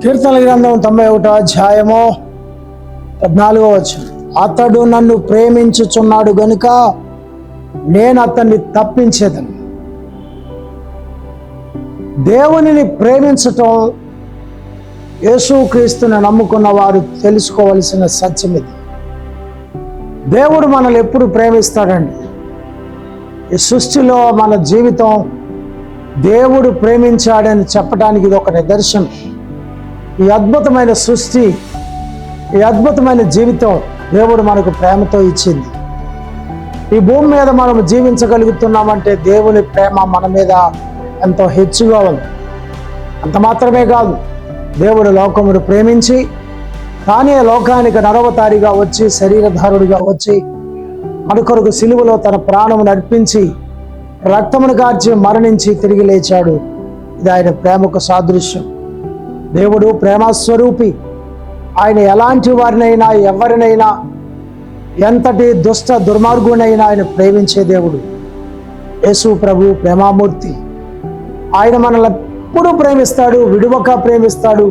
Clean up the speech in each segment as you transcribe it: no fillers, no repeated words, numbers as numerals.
కీర్తనల గ్రంథం 91వ అధ్యాయము 14వ వచనం. అతడు నన్ను ప్రేమించుచున్నాడు గనుక నేను అతన్ని తప్పించేదను. దేవునిని ప్రేమించటం యేసుక్రీస్తుని నమ్ముకున్న వారు తెలుసుకోవలసిన సత్యం ఇది. దేవుడు మనల్ని ఎప్పుడు ప్రేమిస్తాడండి. ఈ సృష్టిలో మన జీవితం దేవుడు ప్రేమించాడని చెప్పడానికి ఇది ఒక నిదర్శనం. ఈ అద్భుతమైన సృష్టి, ఈ అద్భుతమైన జీవితం దేవుడు మనకు ప్రేమతో ఇచ్చింది. ఈ భూమి మీద మనం జీవించగలుగుతున్నామంటే దేవుని ప్రేమ మన మీద ఎంతో హెచ్చుగా ఉంది. అంత మాత్రమే కాదు, దేవుడు లోకమును ప్రేమించి తానే లోకానికి నరవతారిగా వచ్చి శరీరధారుడిగా వచ్చి మన కొరకు సిలువలో తన ప్రాణమును అర్పించి రక్తమును కార్చి మరణించి తిరిగి లేచాడు. ఇది ఆయన ప్రేమకు సాదృశ్యం. దేవుడు ప్రేమస్వరూపి. ఆయన ఎలాంటి వారినైనా ఎవరినైనా ఎంతటి దుష్ట దుర్మార్గునైనా ఆయన ప్రేమించే దేవుడు. యేసు ప్రభు ప్రేమామూర్తి. ఆయన మనల్ని ఎప్పుడు ప్రేమిస్తాడు, విడువక ప్రేమిస్తాడు,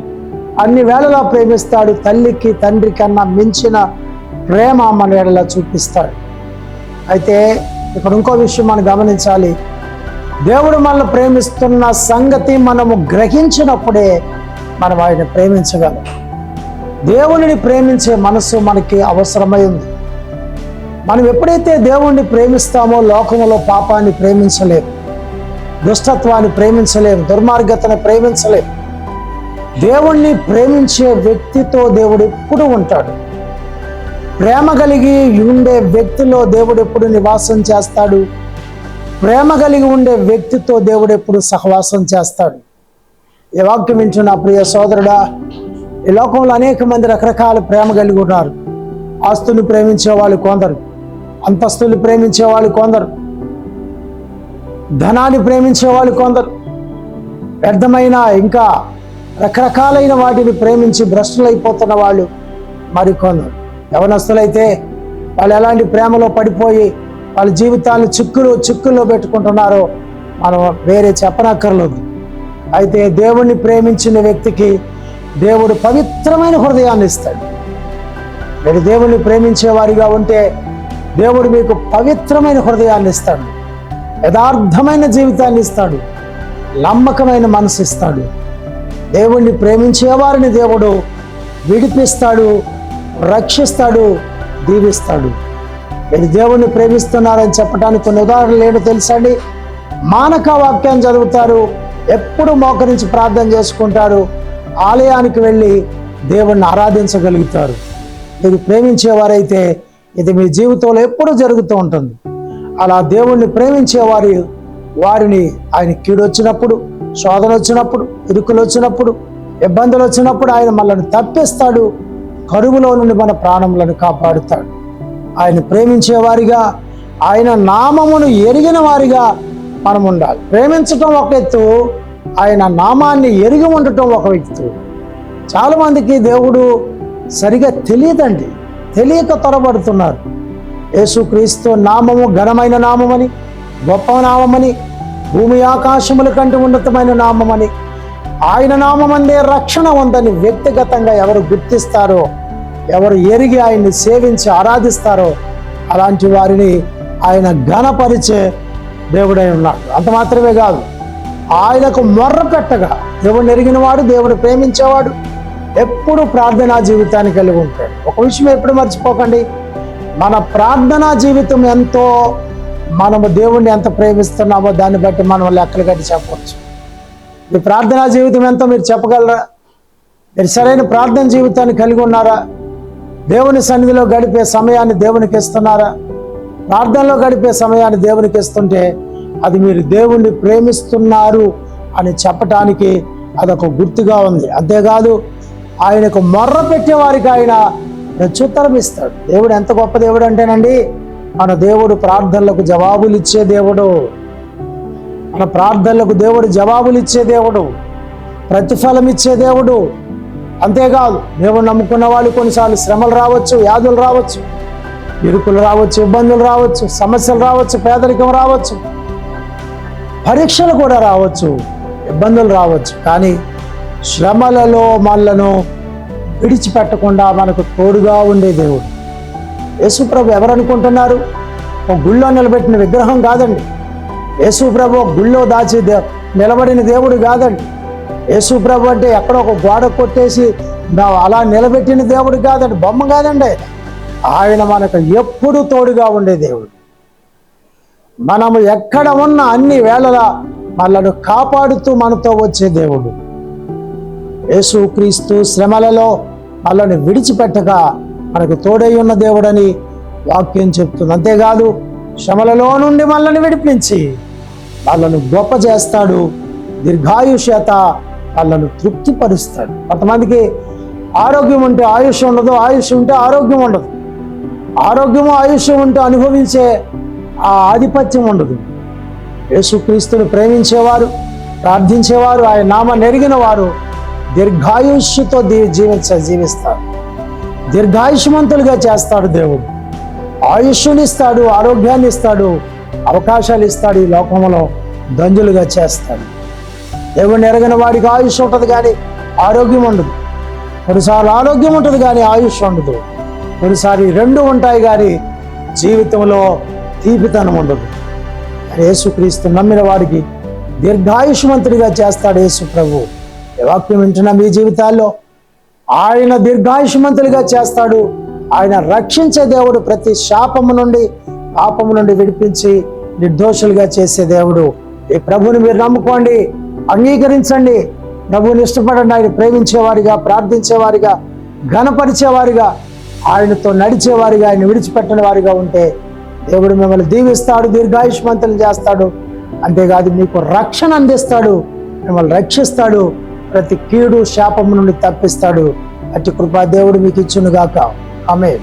అన్ని వేళలా ప్రేమిస్తాడు. తల్లికి తండ్రి కన్నా మించిన ప్రేమ మన ఎడలా చూపిస్తాడు. అయితే ఇక్కడ ఇంకో విషయం మనం గమనించాలి. దేవుడు మనల్ని ప్రేమిస్తున్న సంగతి మనము గ్రహించినప్పుడే మనం ఆయన ప్రేమించగలం. దేవునిని ప్రేమించే మనసు మనకి అవసరమై ఉంది. మనం ఎప్పుడైతే దేవుణ్ణి ప్రేమిస్తామో లోకములో పాపాన్ని ప్రేమించలేము, దుష్టత్వాన్ని ప్రేమించలేము, దుర్మార్గతను ప్రేమించలేము. దేవుణ్ణి ప్రేమించే వ్యక్తితో దేవుడు ఎప్పుడు ఉంటాడు. ప్రేమ కలిగి ఉండే వ్యక్తిలో దేవుడు ఎప్పుడు నివాసం చేస్తాడు. ప్రేమ కలిగి ఉండే వ్యక్తితో దేవుడు ఎప్పుడు సహవాసం చేస్తాడు. ఈ వాక్యం వింటున్న ప్రియ సోదరుడా, ఈ లోకంలో అనేక మంది రకరకాల ప్రేమ కలిగి ఉన్నారు. ఆస్తుని ప్రేమించే వాళ్ళు కొందరు, అంతస్తుని ప్రేమించే వాళ్ళు కొందరు, ధనాన్ని ప్రేమించే వాళ్ళు కొందరు, వ్యర్థమైన ఇంకా రకరకాలైన వాటిని ప్రేమించి భ్రష్టులైపోతున్న వాళ్ళు మరికొందరు. యవనస్తులైతే వాళ్ళు ఎలాంటి ప్రేమలో పడిపోయి వాళ్ళ జీవితాలను చిక్కుల్లో పెట్టుకుంటున్నారో మనం వేరే చెప్పనక్కర్లేదు. అయితే దేవుణ్ణి ప్రేమించిన వ్యక్తికి దేవుడు పవిత్రమైన హృదయాన్ని ఇస్తాడు. మీరు దేవుణ్ణి ప్రేమించే వారిగా ఉంటే దేవుడు మీకు పవిత్రమైన హృదయాన్ని ఇస్తాడు, యథార్థమైన జీవితాన్ని ఇస్తాడు, నమ్మకమైన మనసు ఇస్తాడు. దేవుణ్ణి ప్రేమించే వారిని దేవుడు విడిపిస్తాడు, రక్షిస్తాడు, దీవిస్తాడు. మీరు దేవుణ్ణి ప్రేమిస్తున్నారని చెప్పడానికి కొన్ని ఉదాహరణలు ఏంటో తెలుసండి. మానక వాక్యాన్ని చదువుతారు, ఎప్పుడు మోకరించి ప్రార్థన చేసుకుంటారు, ఆలయానికి వెళ్ళి దేవుణ్ణి ఆరాధించగలుగుతారు. మీరు ప్రేమించేవారైతే ఇది మీ జీవితంలో ఎప్పుడూ జరుగుతూ ఉంటుంది. అలా దేవుణ్ణి వారిని ఆయన కీడు వచ్చినప్పుడు, శోధన వచ్చినప్పుడు, ఇరుకులు వచ్చినప్పుడు, ఇబ్బందులు వచ్చినప్పుడు ఆయన మనల్ని తప్పిస్తాడు. కరువులో నుండి మన ప్రాణములను కాపాడుతాడు. ఆయన ప్రేమించేవారిగా, ఆయన నామమును ఎరిగిన వారిగా మనం ఉండాలి. ప్రేమించటం ఒక ఎత్తు, ఆయన నామాన్ని ఎరిగి ఉండటం ఒక ఎత్తు. చాలామందికి దేవుడు సరిగా తెలియదండి, తెలియక త్వరపడుతున్నారు. యేసుక్రీస్తు నామము ఘనమైన నామమని, గొప్ప నామమని, భూమి ఆకాశముల కంటే ఉన్నతమైన నామమని, ఆయన నామమందే రక్షణ ఉందని వ్యక్తిగతంగా ఎవరు గుర్తిస్తారో, ఎవరు ఎరిగి ఆయన్ని సేవించి ఆరాధిస్తారో అలాంటి వారిని ఆయన ఘనపరిచే దేవుడై ఉన్నాడు. అంత మాత్రమే కాదు, ఆయనకు మొర్ర పెట్టగా దేవుడిని ఎరిగిన వాడు, దేవుడు ప్రేమించేవాడు ఎప్పుడు ప్రార్థనా జీవితాన్ని కలిగి ఉంటాడు. ఒక విషయం ఎప్పుడు మర్చిపోకండి, మన ప్రార్థనా జీవితం ఎంతో, మనము దేవుణ్ణి ఎంత ప్రేమిస్తున్నామో దాన్ని బట్టి మనం లెక్కలు కట్టి చెప్పవచ్చు. మీ ప్రార్థనా జీవితం ఎంతో మీరు చెప్పగలరా? మీరు సరైన ప్రార్థన జీవితాన్ని కలిగి ఉన్నారా? దేవుని సన్నిధిలో గడిపే సమయాన్ని దేవునికి ఇస్తున్నారా? ప్రార్థనలో గడిపే సమయాన్ని దేవునికి ఇస్తుంటే అది మీరు దేవుణ్ణి ప్రేమిస్తున్నారు అని చెప్పటానికి అదొక గుర్తుగా ఉంది. అంతేకాదు, ఆయనకు మొర్ర పెట్టే వారికి ఆయన ప్రత్యుత్తరం ఇస్తాడు. దేవుడు ఎంత గొప్ప దేవుడు అంటేనండి, మన దేవుడు ప్రార్థనలకు జవాబులు ఇచ్చే దేవుడు. మన ప్రార్థనలకు దేవుడు జవాబులు ఇచ్చే దేవుడు, ప్రతిఫలం ఇచ్చే దేవుడు. అంతేకాదు, దేవుడు నమ్ముకున్న వాళ్ళు కొన్నిసార్లు శ్రమలు రావచ్చు, వ్యాధులు రావచ్చు, ఇరుకులు రావచ్చు, ఇబ్బందులు రావచ్చు, సమస్యలు రావచ్చు, పేదరికం రావచ్చు, పరీక్షలు కూడా రావచ్చు, ఇబ్బందులు రావచ్చు. కానీ శ్రమలలో మనలను విడిచిపెట్టకుండా మనకు తోడుగా ఉండే దేవుడు. యేసుప్రభు ఎవరనుకుంటున్నారు? ఒక గుళ్ళో నిలబెట్టిన విగ్రహం కాదండి. యేసుప్రభు ఒక గుళ్ళో దాచి నిలబడిన దేవుడు కాదండి. యేసుప్రభు అంటే ఎక్కడో ఒక గోడ కొట్టేసి అలా నిలబెట్టిన దేవుడు కాదండి, బొమ్మ కాదండి. ఆయన మనకు ఎప్పుడు తోడుగా ఉండే దేవుడు. మనము ఎక్కడ ఉన్న అన్ని వేళలా మనలను కాపాడుతూ మనతో వచ్చే దేవుడు. యేసుక్రీస్తు శ్రమలలో మనల్ని విడిచిపెట్టక మనకు తోడై ఉన్న దేవుడని వాక్యం చెప్తుంది. అంతేకాదు, శ్రమలలో నుండి మనల్ని విడిపించి వాళ్ళను గొప్ప చేస్తాడు. దీర్ఘాయుష్యత వాళ్ళను తృప్తిపరుస్తాడు. కొంతమందికి ఆరోగ్యం ఉంటే ఆయుష్ ఉండదు, ఆయుష్ ఉంటే ఆరోగ్యం ఉండదు. ఆరోగ్యము ఆయుష్ ఉంటే అనుభవించే ఆ ఆధిపత్యం ఉండదు. యేసుక్రీస్తును ప్రేమించేవారు, ప్రార్థించేవారు, ఆయన నామాన్ని ఎరిగిన వారు దీర్ఘాయుష్తో జీవిస్తారు. దీర్ఘాయుష్మంతులుగా చేస్తాడు దేవుడు. ఆయుష్నిస్తాడు, ఆరోగ్యాన్ని ఇస్తాడు, అవకాశాలు ఇస్తాడు. ఈ లోకంలో దంజులుగా చేస్తాడు. దేవుడిని ఎరగిన వాడికి ఆయుష్ ఉంటుంది కానీ ఆరోగ్యం ఉండదు. కొన్నిసార్లు ఆరోగ్యం ఉంటుంది కానీ ఆయుష్ ఉండదు. కొన్నిసార్లు రెండు ఉంటాయి కానీ జీవితంలో తీపితనం ఉండదు. యేసుక్రీస్తు నమ్మిన వాడికి దీర్ఘాయుష్మంతుడిగా చేస్తాడు యేసు ప్రభు. ఈ వాక్యం వింటున్న మీ జీవితాల్లో ఆయన దీర్ఘాయుష్మంతుడిగా చేస్తాడు. ఆయన రక్షించే దేవుడు. ప్రతి శాపము నుండి, పాపము నుండి విడిపించి నిర్దోషులుగా చేసే దేవుడు. ఈ ప్రభుని మీరు నమ్ముకోండి, అంగీకరించండి, ప్రభువుని ఇష్టపడండి. ఆయన ప్రేమించేవారిగా, ప్రార్థించేవారిగా, ఘనపరిచేవారిగా, ఆయనతో నడిచేవారిగా, ఆయన విడిచిపెట్టని వారిగా ఉంటే దేవుడు మిమ్మల్ని దీవిస్తాడు, దీర్ఘాయుష్మంతులు చేస్తాడు. అంతేకాదు మీకు రక్షణ అందిస్తాడు, మిమ్మల్ని రక్షిస్తాడు, ప్రతి కీడు శాపము నుండి తప్పిస్తాడు. అట్టి కృపా దేవుడు మీకు ఇచ్చునుగాక. ఆమేన్.